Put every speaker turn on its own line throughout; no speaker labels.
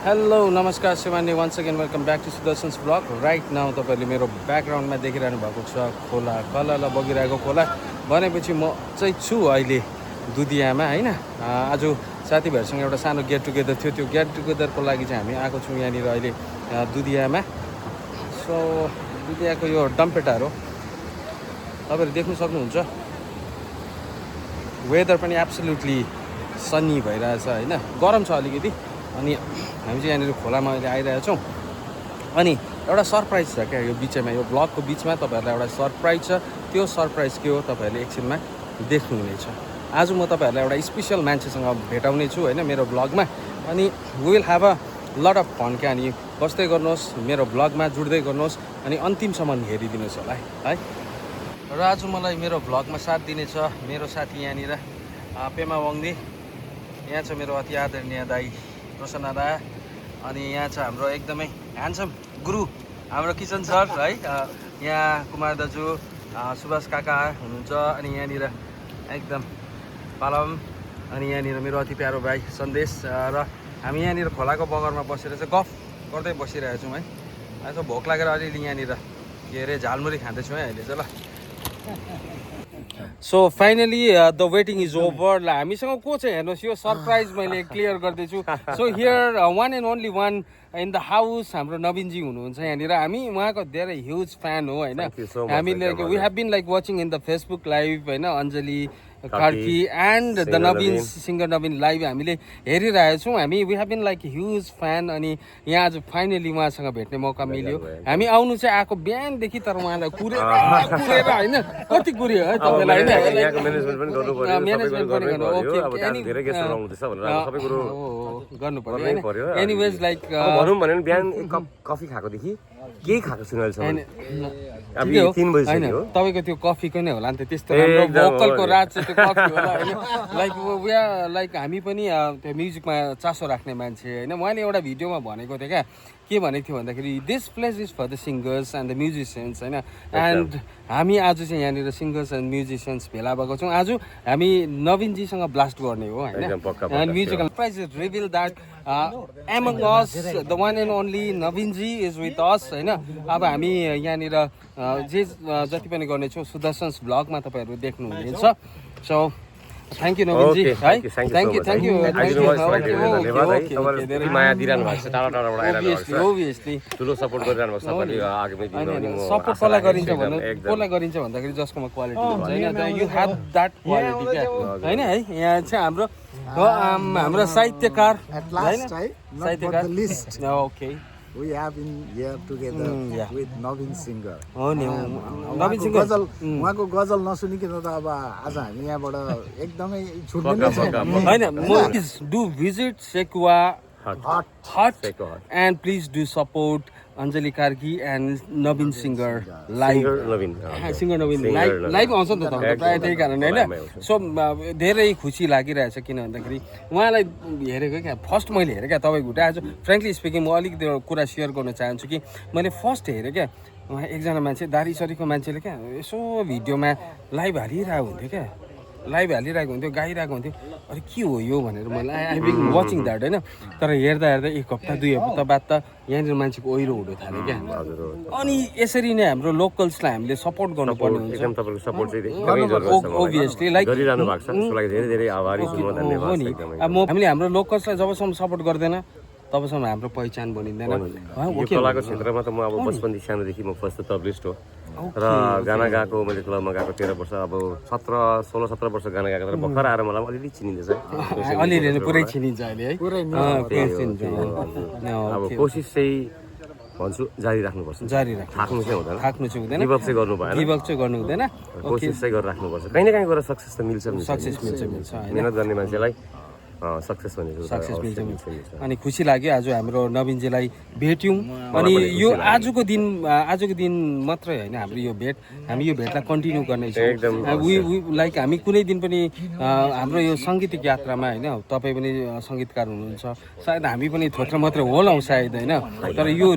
Hello नमस्कार Shivani once again welcome back to Sudarshan's blog right now तपाईँहरूले मेरो ब्याकग्राउन्डमा देखिरहनु भएको छ खोला कलल बगिरहेको खोला भनेपछि म चाहिँ छु अहिले दुधियामा होइन। आज साथीभाइहरूसँग एउटा सानो गेट टुगेदर थियो, त्यो गेट टुगेदरको लागि चाहिँ हामी आएको छौँ यहाँनिर अहिले दुधियामा। सो दुधियाको यो डम्पेटार हो, तपाईँहरू देख्नु सक्नुहुन्छ। वेदर पनि एब्सोल्युटली सनी भइरहेछ होइन, गरम छ अलिकति। अनि हामी चाहिँ यहाँनिर खोलामा अहिले आइरहेको छौँ। अनि एउटा सरप्राइज छ क्या यो बिचमा, यो ब्लगको बिचमा तपाईँहरूलाई एउटा सरप्राइज छ। त्यो सरप्राइज के हो तपाईँहरूले एकछिनमा देख्नुहुनेछ। आज म तपाईँहरूलाई एउटा स्पेसल मान्छेसँग भेटाउने छु होइन मेरो ब्लगमा। अनि we will have a lot of fun क्या। अनि बस्दै गर्नुहोस् मेरो ब्लगमा, जुड्दै गर्नुहोस् अनि अन्तिमसम्म हेरिदिनुहोस् होला है। र आज मलाई मेरो ब्लगमा साथ दिनेछ मेरो साथी यहाँनिर पेमा वङदी। यहाँ छ मेरो अति आदरणीय दाई प्रसन्न दा। अनि यहाँ छ हाम्रो एकदमै ह्यान्डसम गुरु हाम्रो किशन सर है। यहाँ कुमार दाजु, सुभाष काका हुनुहुन्छ। अनि यहाँनिर एकदम पालम। अनि यहाँनिर मेरो अति प्यारो भाइ सन्देश। र हामी यहाँनिर खोलाको बगरमा बसेर चाहिँ गफ गर्दै बसिरहेको छौँ है। यसो भोक लागेर अलिअलि यहाँनिर के अरे झालमुरी खाँदैछौँ है अहिले चाहिँ ल। So finally the waiting is over. ल हामीसँग को छ हेर्नुहोस्, यो सरप्राइज मैले क्लियर गर्दैछु। So here one and only one in the house हाम्रो नवीनजी हुनुहुन्छ यहाँनिर। हामी उहाँको धेरै ह्युज फ्यान हो होइन। हामीले we have been like watching in the Facebook live होइन, Anjali Karki and the Naveen singer Naveen live हामीले हेरिरहेको छौँ। हामी we have been like huge fan. अनि यहाँ आज फाइनली उहाँसँग भेट्ने मौका मिल्यो। हामी आउनु चाहिँ आएको बिहानदेखि, तर उहाँलाई कुरेर होइन कति कुर्यो है तपाईँलाई होइन। म्यानेजमेन्ट पनि गर्नु पर्यो। एनिवेज लाइक
भनौँ भने बिहान एक कप कफी खाएकोदेखि केही खाएको छैन अहिलेसम्म।
होइन तपाईँको त्यो कफीको नै होला नि त, त्यस्तो राम्रो भोकलको राज चाहिँ त्यो कफी होला होइन। लाइक हामी पनि त्यो म्युजिकमा चासो राख्ने मान्छे होइन। मैले एउटा भिडियोमा भनेको थिएँ क्या, के भनेको थियो भन्दाखेरि this place is for the singers and the musicians होइन। एन्ड हामी आज चाहिँ यहाँनिर सिङ्गर्स एन्ड म्युजिसियन्स भेला भएको छौँ। आज हामी नवीनजीसँग ब्लास्ट गर्ने हो होइन। And musical prize is reveal that among us the one and only नवीनजी इज विथ अस होइन। अब हामी यहाँनिर जति पनि गर्नेछौँ सुदर्शन्स ब्लगमा तपाईँहरू देख्नुहुनेछ। सो थ्याङ्क यू नवीनजी है। थ्याङ्क यू
माया दिइरहनु भएको छ, टाढा टाढाबाट आइरहनु
ओभियसली
ठुलो सपोर्ट गरिरहनु भएको छ। आगामी दिनमा
सपोर्ट कसलाई गरिन्छ भन्दाखेरि जसकोमा क्वालिटी हुन्छ होइन, यु हेभ द्याट क्वालिटी क्या होइन है। यहाँ चाहिँ हाम्रो साहित्यकार साहित्यकार okay
We have been here together with Navin Singer.
हो नि नवीन सिङ्गर
उहाँको गजल नसुनिकन त अब आज हामी यहाँबाट एकदमै छुट्ने छैन
होइन। म do visit Sekuwa hut and please do support Anjali Karki and Naveen singer live. Singer Naveen live आउँछ नि त तपाईँको प्रायः त्यही कारण होइन। सो धेरै खुसी लागिरहेछ किन भन्दाखेरि उहाँलाई हेरेको क्या फर्स्ट मैले हेरेँ क्या तपाईँको भुटा। आज फ्रेङ्कली स्पिकिङ म अलिकति कुरा सेयर गर्न चाहन्छु कि मैले फर्स्ट हेरेँ क्या, उहाँ एकजना मान्छे दारी सरीको मान्छेले क्या यसो भिडियोमा लाइभ हालिरहेको हुन्थ्यो क्या, गाइरहेको हुन्थ्यो। अरे के हो यो भनेर मैले आई बिन वाचिङ द्याट होइन। तर हेर्दा एक हप्ता 2 हप्ता बाद त यहाँनिर मान्छेको ओहिरो हुनु थाल्यो क्या। अनि यसरी नै हाम्रो लोकल्सलाई हामीले सपोर्ट गर्नुपर्ने हुन्छ ओभियसली। लाइक हो नि, अब हामीले हाम्रो लोकल्सलाई जबसम्म सपोर्ट गर्दैन तबसम्म हाम्रो पहिचान बनिँदैन।
कलाको क्षेत्रमा त म अब बचपनदेखि सानोदेखि म फर्स्ट तबलिस्ट हो र गाना गाएको मैले क्लबमा गएको 13 वर्ष, अब 16-17 वर्ष गाना गाएको। तर भर्खर आएर मलाई अलिअलि चिनिँदैछ,
अलिअलि पुरै चिनिन्छ अहिले है।
अब कोसिस चाहिँ भन्छु जारी राख्नुपर्छ, थाक्नु चाहिँ हुँदैन, गिभ अप चाहिँ गर्नु भएन, कोसिस चाहिँ गरेर राख्नुपर्छ। कहीँ न कहीँ गएर सक्सेस त मिल्छ। मेहनत गर्ने मान्छेलाई सक्सेस मिल्छ। अनि खुसी लाग्यो आज हाम्रो नवीनजीलाई भेट्यौँ। अनि यो आजको दिन मात्रै होइन हाम्रो यो भेट, हामी यो भेटलाई कन्टिन्यू गर्नेछौँ। लाइक हामी कुनै दिन पनि हाम्रो यो सङ्गीतिक यात्रामा होइन, तपाईँ पनि सङ्गीतकार हुनुहुन्छ, सायद हामी पनि थोत्रो मात्रै होलौँ सायद होइन। तर यो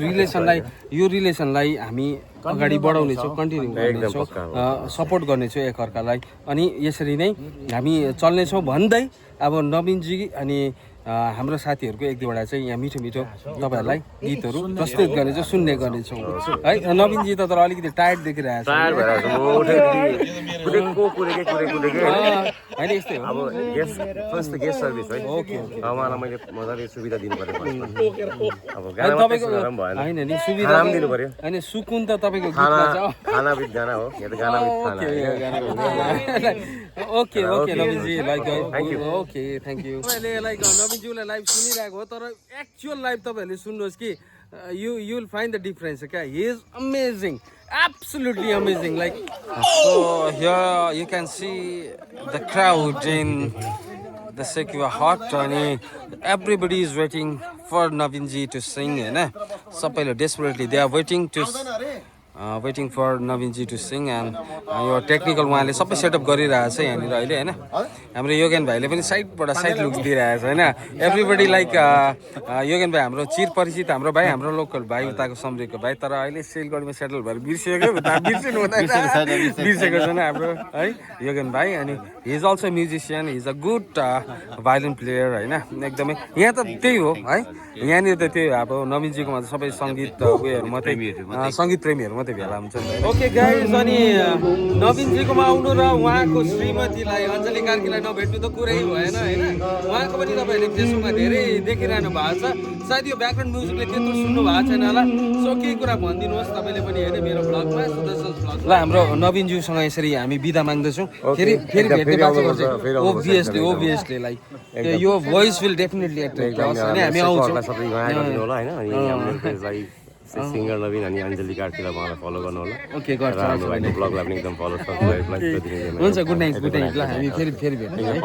रिलेसनलाई हामी अगाडि बढाउनेछौँ, कन्टिन्यू गर्नेछौँ, सपोर्ट गर्नेछौँ एकअर्कालाई। अनि यसरी नै हामी चल्नेछौँ भन्दै अब नवीनजी अनि
हाम्रो साथीहरूको एक दुईवटा चाहिँ यहाँ मिठो मिठो तपाईँहरूलाई गीतहरू प्रस्तुत गर्ने चाहिँ सुन्ने गर्नेछौँ है। नवीनजी त तर अलिकति टायर्ड देखिरहेको छ होइन, यस्तै हो।
अब गेस्ट सर्भिस है।
ओके
उहाँलाई मैले मजाले सुविधा दिनु पर्यो। अब
तपाईँको
भएन
होइन नि सुविधा
दिनु पर्यो।
होइन सुकुन त तपाईँको गीतमा छ।
खाना विथ गाना हो, यहाँ त गाना विथ खाना।
ओके ओके नवीनजी लाइक ओके थ्याङ्क यू। तपाईँले लाइक नवीनज्यूलाई लाइभ सुनिरहेको हो, तर एक्चुअल लाइभ तपाईँहरूले सुन्नुहोस् कि you will find the difference. Okay, he is amazing, absolutely amazing. Like so here you can see the crowd in the Sekiwa Hot and everybody is waiting for Naveenji to sing. Sabai desperately they are waiting for Naveenji to sing and your technical उहाँले सबै setup गरिरहेको छ यहाँनिर अहिले हैन। हाम्रो योगेन भाइले पनि साइडबाट साइड लुक्स दिइरहेको छ हैन। एभ्रीबडी लाइक योगेन भाइ हाम्रो चिर परिचित हाम्रो भाइ, हाम्रो लोकल भाइ, उताको सम्रेको भाइ, तर अहिले सिलगढीमा सेटल भएर बिर्सिएको छैन हाम्रो है योगेन भाइ। अनि he is also musician, he is a good violin player हैन। एकदमै यहाँ त त्यही हो है, यहाँनिर त त्यही अब नवीनजीकोमा त सबै सङ्गीत उयोहरू मात्रै, सङ्गीत प्रेमीहरू मात्रै भेला हुन्छ। ओके गाइज, अनि नवीनजीकोमा आउनु र उहाँको श्रीमतीलाई अञ्जली कार्कीलाई नभेट्नु त कुरै भएन होइन। उहाँको पनि तपाईँहरूले फेसबुकमा धेरै देखिरहनु भएको छ, सायद यो ब्याकग्राउन्ड म्युजिकले त्यत्रो सुन्नु भएको छैन होला। सो केही कुरा भनिदिनुहोस् तपाईँले पनि होइन मेरो ब्लगमा ल। हाम्रो नवीनज्यूसँग यसरी हामी बिदा माग्दछौँ, फेरि भेट्ने बाचा गर्छ ओभियसली लाइक यो भोइस विल डेफिनेटली एट्र्याक्ट गर्छ अनि हामी आउँछौँ।
सिङ्गर नवीन अनि अञ्जली कार्कीलाई उहाँलाई फलो गर्नु होला।
ओके गर्छ,
ब्लगलाई पनि एकदम फलो सब्सक्राइब
हुन्छ। गुड नाइट ल, हामी फेरि भेट्छौँ।